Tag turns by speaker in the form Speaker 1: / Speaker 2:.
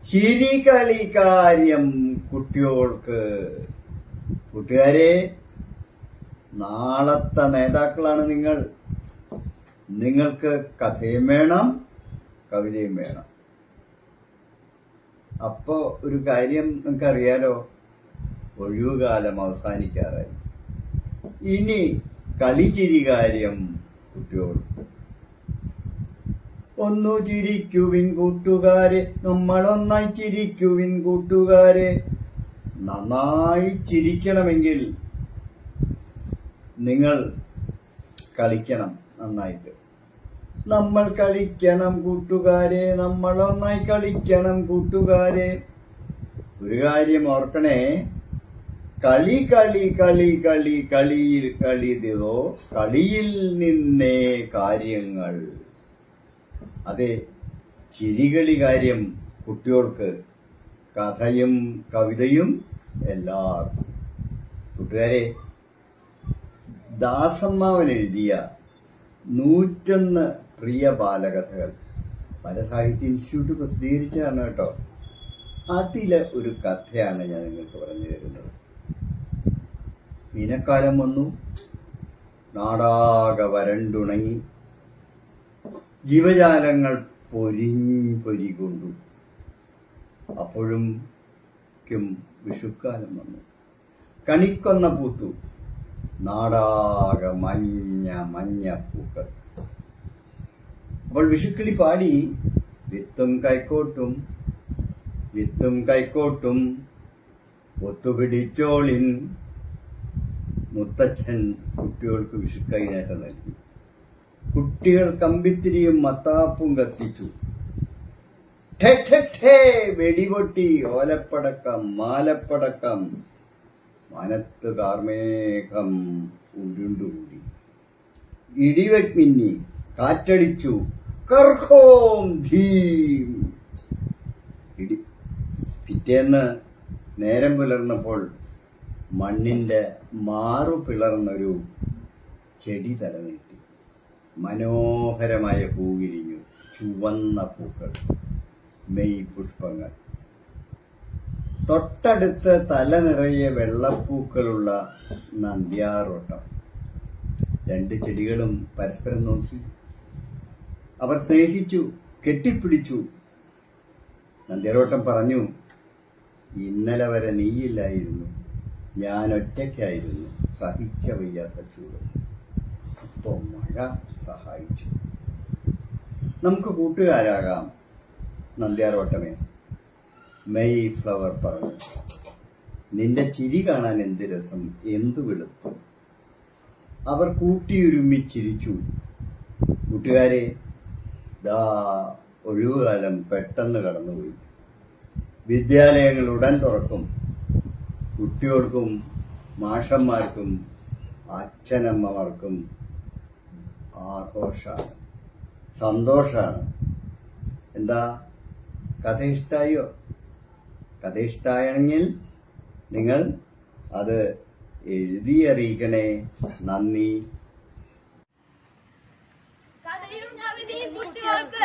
Speaker 1: ചിരികളി കാര്യം കുട്ടികൾക്ക്. കൂട്ടുകാരെ, നാളത്തെ നേതാക്കളാണ് നിങ്ങൾ. നിങ്ങൾക്ക് കഥയും വേണം, കവിതയും വേണം. അപ്പോ ഒരു കാര്യം നിങ്ങൾക്കറിയാലോ, ഒഴിവുകാലം അവസാനിക്കാറായി. ഇനി കളിച്ചിരി കാര്യം കുട്ടികൾക്ക്. ഒന്നു ചിരിക്കുവിൻ കൂട്ടുകാരെ, നമ്മളൊന്നായി ചിരിക്കുവിൻ കൂട്ടുകാരെ. നന്നായി ചിരിക്കണമെങ്കിൽ നിങ്ങൾ കളിക്കണം നന്നായിട്ട്. നമ്മൾ കളിക്കണം കൂട്ടുകാരെ, നമ്മളൊന്നായി കളിക്കണം കൂട്ടുകാരെ. ഒരു കാര്യം ഓർക്കണേ, കളി കളി കളി കളി കളിയിൽ കളിതോ, കളിയിൽ നിന്നേ കാര്യങ്ങൾ. അതെ, ചിരികളി കാര്യം കുട്ടികൾക്ക്, കഥയും കവിതയും എല്ലാവർക്കും. കൂട്ടുകാരെ, ദാസമ്മാവൻ എഴുതിയ 101 പ്രിയ ബാലകഥകൾ ബാലസാഹിത്യ ഇൻസ്റ്റിറ്റ്യൂട്ട് പ്രസിദ്ധീകരിച്ചതാണ് കേട്ടോ. അതിലെ ഒരു കഥയാണ് ഞാൻ നിങ്ങൾക്ക് പറഞ്ഞു തരുന്നത്. മീനക്കാലം വന്നു, നാടാകെ വരണ്ടുണങ്ങി, ജീവജാലങ്ങൾ പൊരികൊണ്ടു. അപ്പോഴും വിഷുക്കാലം വന്നു. കണിക്കൊന്ന പൂത്തു, നാടാകെ മഞ്ഞ പൂക്കൾ. അപ്പോൾ വിഷുക്കിളി പാടി, വിത്തും കൈക്കോട്ടും ഒത്തുപിടിച്ചോളിൻ. മുത്തച്ഛൻ കുട്ടികൾക്ക് വിഷുക്കൈനേറ്റം നൽകി. കുട്ടികൾ കമ്പിത്തിരിയും മത്താപ്പും കത്തിച്ചു. വെടിപൊട്ടി, ഓലപ്പടക്കം, മാലപ്പടക്കം. മനത്ത് കാർമേഘം ഉരുണ്ടുകൂടി. ഇടിവെട്മിന്നി, കാറ്റടിച്ചു, കർക്കോം ധീം. പിറ്റേന്ന് നേരം പുലർന്നപ്പോൾ മണ്ണിന്റെ മാറു പിളർന്നൊരു ചെടി തലനീട്ടി. മനോഹരമായ പൂവിരിഞ്ഞു, ചുവന്ന പൂക്കൾ, മെയ് പുഷ്പങ്ങൾ. തൊട്ടടുത്ത് തല നിറയെ വെള്ളപ്പൂക്കളുള്ള നന്ദ്യാർവട്ടം. 2 ചെടികളും പരസ്പരം നോക്കി. അവർ സ്നേഹിച്ചു, കെട്ടിപ്പിടിച്ചു. നന്ദ്യാർവട്ടം പറഞ്ഞു, ഇന്നലെ വരെ നീയില്ലായിരുന്നു, ഞാൻ ഒറ്റയ്ക്കായിരുന്നു, സഹിക്കവയ്യാത്ത ചൂട്. അപ്പോൾ മഴ സഹായിച്ചു. നമുക്ക് കൂട്ടുകാരാകാം നന്ദ്യാർവട്ടമേ, മെയ് ഫ്ലവർ പറഞ്ഞു. നിന്റെ ചിരി കാണാൻ എന്ത് രസം, എന്തു വെളുപ്പം. അവർ കൂട്ടിയുരുമ്മിച്ചിരിച്ചു. കൂട്ടുകാരെ, ദാ ഒഴിവുകാലം പെട്ടെന്ന് കടന്നുപോയി. വിദ്യാലയങ്ങൾ ഉടൻ തുറക്കും. കുട്ടികൾക്കും മാഷന്മാർക്കും അച്ഛനമ്മമാർക്കും ആഘോഷമാണ്, സന്തോഷമാണ്. എന്താ, കഥ ഇഷ്ടായോ? കഥ ഇഷ്ടായെങ്കിൽ നിങ്ങൾ അത് എഴുതി അറിയിക്കണേ. നന്ദി.
Speaker 2: കഥയും കവിതയും കുട്ടികൾക്ക്